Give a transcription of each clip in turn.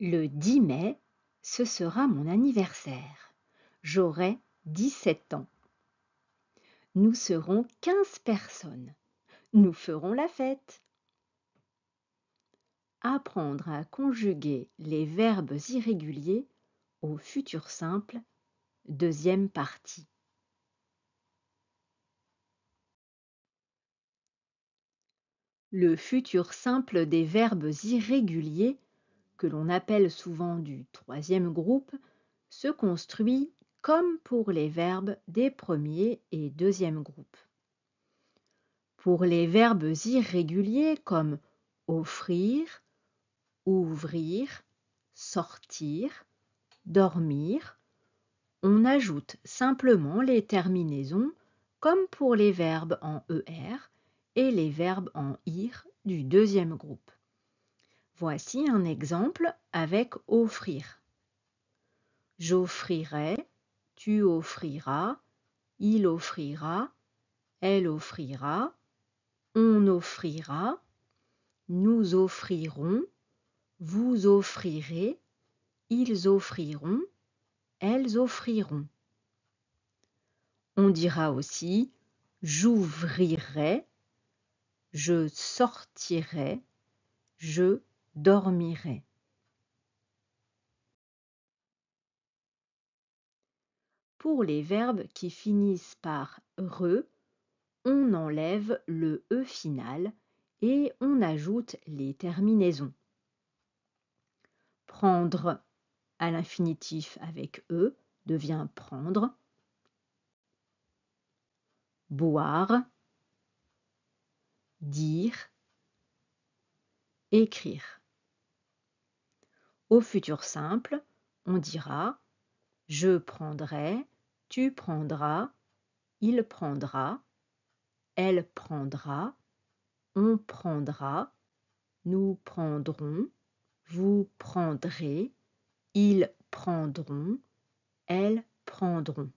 Le 10 mai, ce sera mon anniversaire. J'aurai 17 ans. Nous serons 15 personnes. Nous ferons la fête. Apprendre à conjuguer les verbes irréguliers au futur simple, deuxième partie. Le futur simple des verbes irréguliers, que l'on appelle souvent du troisième groupe, se construit comme pour les verbes des premiers et deuxième groupes. Pour les verbes irréguliers comme offrir, ouvrir, sortir, dormir, on ajoute simplement les terminaisons comme pour les verbes en ER et les verbes en IR du deuxième groupe. Voici un exemple avec offrir. J'offrirai, tu offriras, il offrira, elle offrira, on offrira, nous offrirons, vous offrirez, ils offriront, elles offriront. On dira aussi j'ouvrirai, je sortirai, je dormirai. Pour les verbes qui finissent par re, on enlève le e final et on ajoute les terminaisons. Prendre à l'infinitif avec e devient prendre. Boire, dire, écrire. Au futur simple, on dira je prendrai, tu prendras, il prendra, elle prendra, on prendra, nous prendrons, vous prendrez, ils prendront, elles prendront.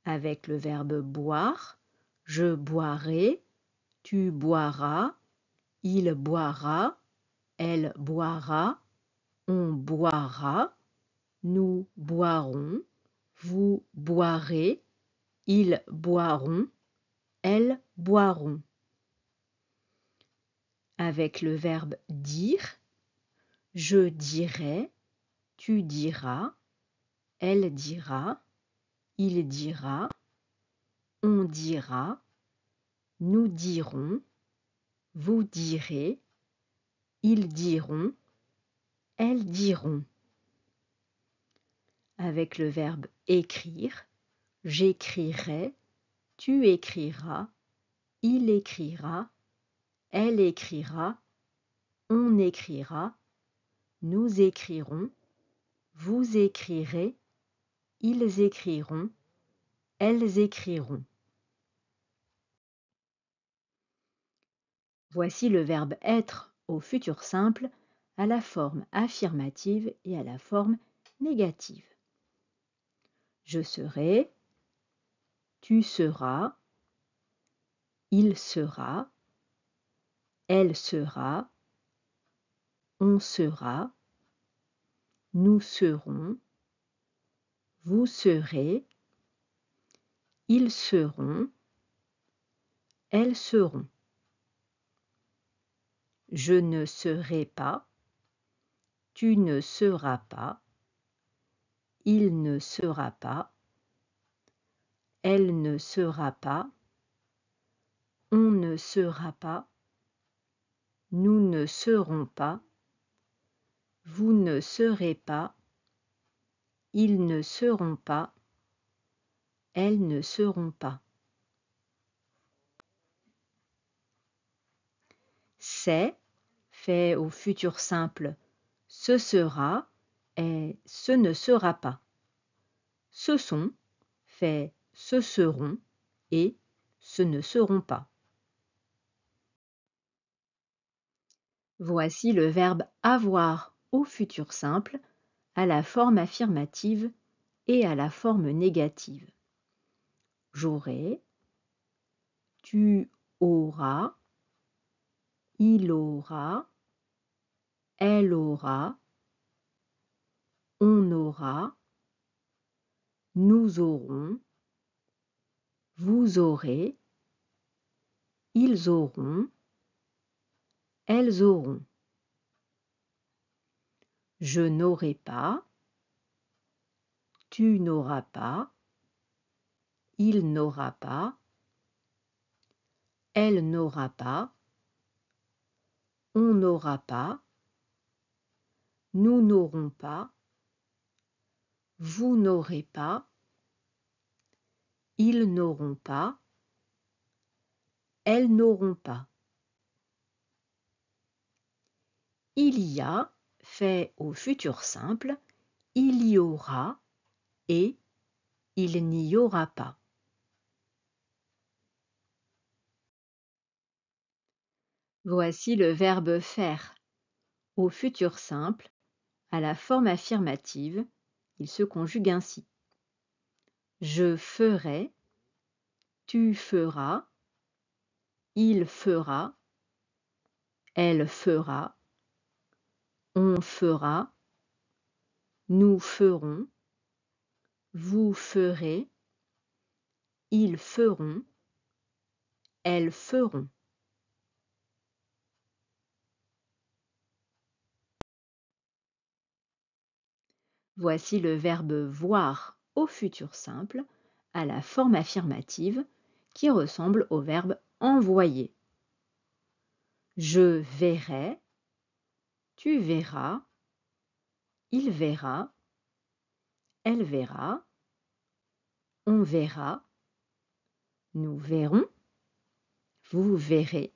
Avec le verbe boire, je boirai, tu boiras, il boira, elle boira, on boira, nous boirons, vous boirez, ils boiront, elles boiront. Avec le verbe dire, je dirai, tu diras, elle dira, il dira, on dira, nous dirons, vous direz, ils diront, elles diront. Avec le verbe écrire, j'écrirai, tu écriras, il écrira, elle écrira, on écrira, nous écrirons, vous écrirez, ils écriront, elles écriront. Voici le verbe être au futur simple à la forme affirmative et à la forme négative. Je serai, tu seras, il sera, elle sera, on sera, nous serons, vous serez, ils seront, elles seront. Je ne serai pas, tu ne seras pas, il ne sera pas, elle ne sera pas, on ne sera pas, nous ne serons pas, vous ne serez pas, ils ne seront pas, elles ne seront pas. C'est fait au futur simple ce sera et ce ne sera pas. Ce sont fait ce seront et ce ne seront pas. Voici le verbe avoir au futur simple à la forme affirmative et à la forme négative. J'aurai, tu auras, il aura, elle aura, on aura, nous aurons, vous aurez, ils auront, elles auront. Je n'aurai pas, tu n'auras pas, il n'aura pas, elle n'aura pas, on n'aura pas, nous n'aurons pas, vous n'aurez pas, ils n'auront pas, elles n'auront pas. Il y a fait au futur simple, il y aura et il n'y aura pas. Voici le verbe faire. Au futur simple, à la forme affirmative, il se conjugue ainsi. Je ferai, tu feras, il fera, elle fera, on fera, nous ferons, vous ferez, ils feront, elles feront. Voici le verbe voir au futur simple à la forme affirmative qui ressemble au verbe envoyer. Je verrai, tu verras, il verra, elle verra, on verra, nous verrons, vous verrez,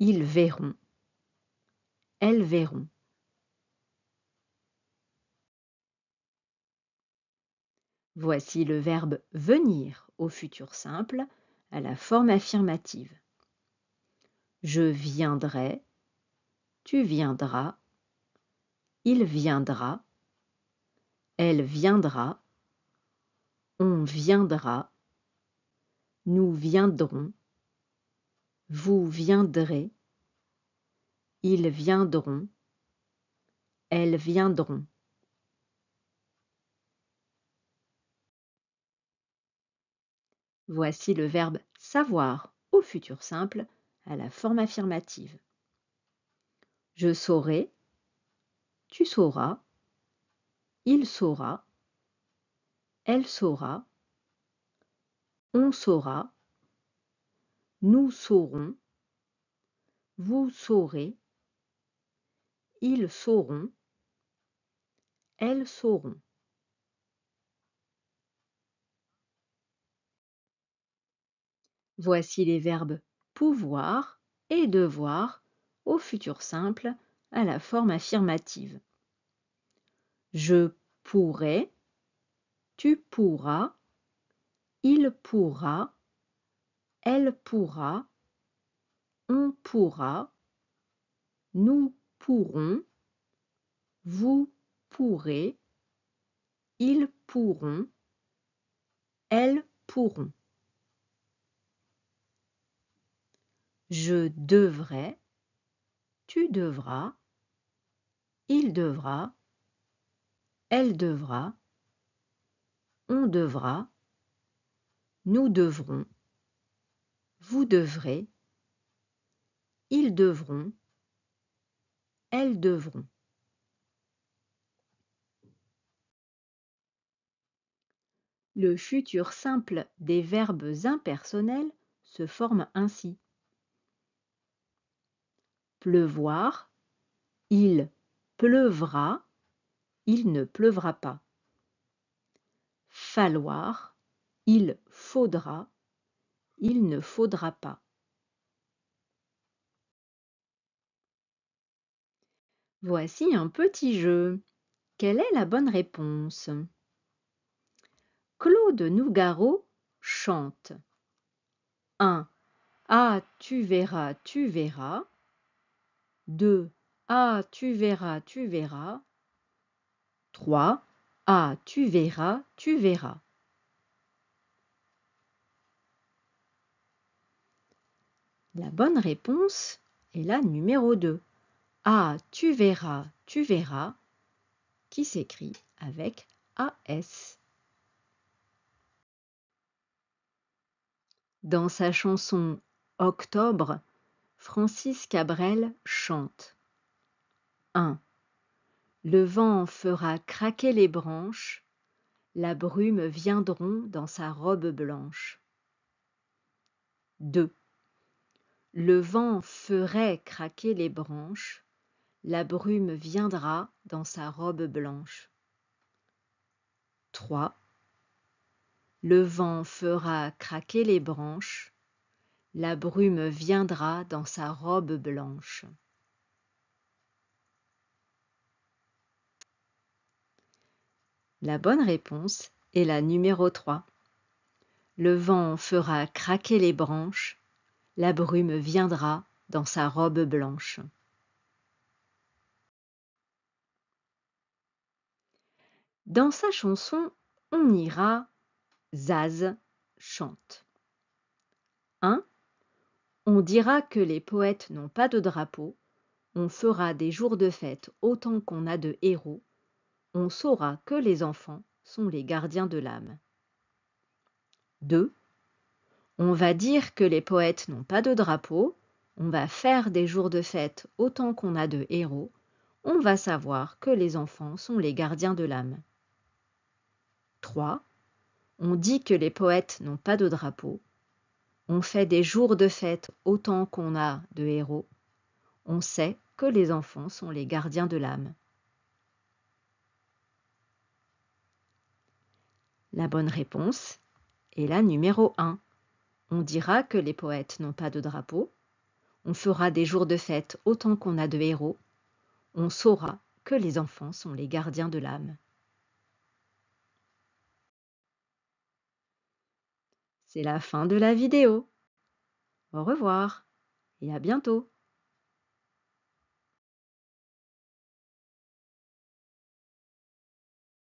ils verront, elles verront. Voici le verbe venir au futur simple à la forme affirmative. Je viendrai, tu viendras, il viendra, elle viendra, on viendra, nous viendrons, vous viendrez, ils viendront, elles viendront. Voici le verbe savoir au futur simple à la forme affirmative. Je saurai, tu sauras, il saura, elle saura, on saura, nous saurons, vous saurez, ils sauront, elles sauront. Voici les verbes pouvoir et devoir au futur simple à la forme affirmative. Je pourrai, tu pourras, il pourra, elle pourra, on pourra, nous pourrons, vous pourrez, ils pourront, elles pourront. Je devrais, tu devras, il devra, elle devra, on devra, nous devrons, vous devrez, ils devront, elles devront. Le futur simple des verbes impersonnels se forme ainsi. Pleuvoir, il pleuvra, il ne pleuvra pas. Falloir, il faudra, il ne faudra pas. Voici un petit jeu. Quelle est la bonne réponse? Claude Nougaro chante 1. Ah, tu verras, tu verras. 2. Ah, tu verras, tu verras. 3. Ah, tu verras, tu verras. La bonne réponse est la numéro 2. Ah, tu verras, qui s'écrit avec AS. Dans sa chanson Octobre, Francis Cabrel chante 1. Le vent fera craquer les branches, la brume viendront dans sa robe blanche. 2. Le vent ferait craquer les branches, la brume viendra dans sa robe blanche. 3. Le vent fera craquer les branches, la brume viendra dans sa robe blanche. La bonne réponse est la numéro 3. Le vent fera craquer les branches, la brume viendra dans sa robe blanche. Dans sa chanson On ira, Zaz chante 1. On dira que les poètes n'ont pas de drapeau, on fera des jours de fête autant qu'on a de héros, on saura que les enfants sont les gardiens de l'âme. 2. On va dire que les poètes n'ont pas de drapeau, on va faire des jours de fête autant qu'on a de héros, on va savoir que les enfants sont les gardiens de l'âme. 3. On dit que les poètes n'ont pas de drapeau, on fait des jours de fête autant qu'on a de héros, on sait que les enfants sont les gardiens de l'âme. La bonne réponse est la numéro 1. On dira que les poètes n'ont pas de drapeau, on fera des jours de fête autant qu'on a de héros, on saura que les enfants sont les gardiens de l'âme. C'est la fin de la vidéo. Au revoir et à bientôt.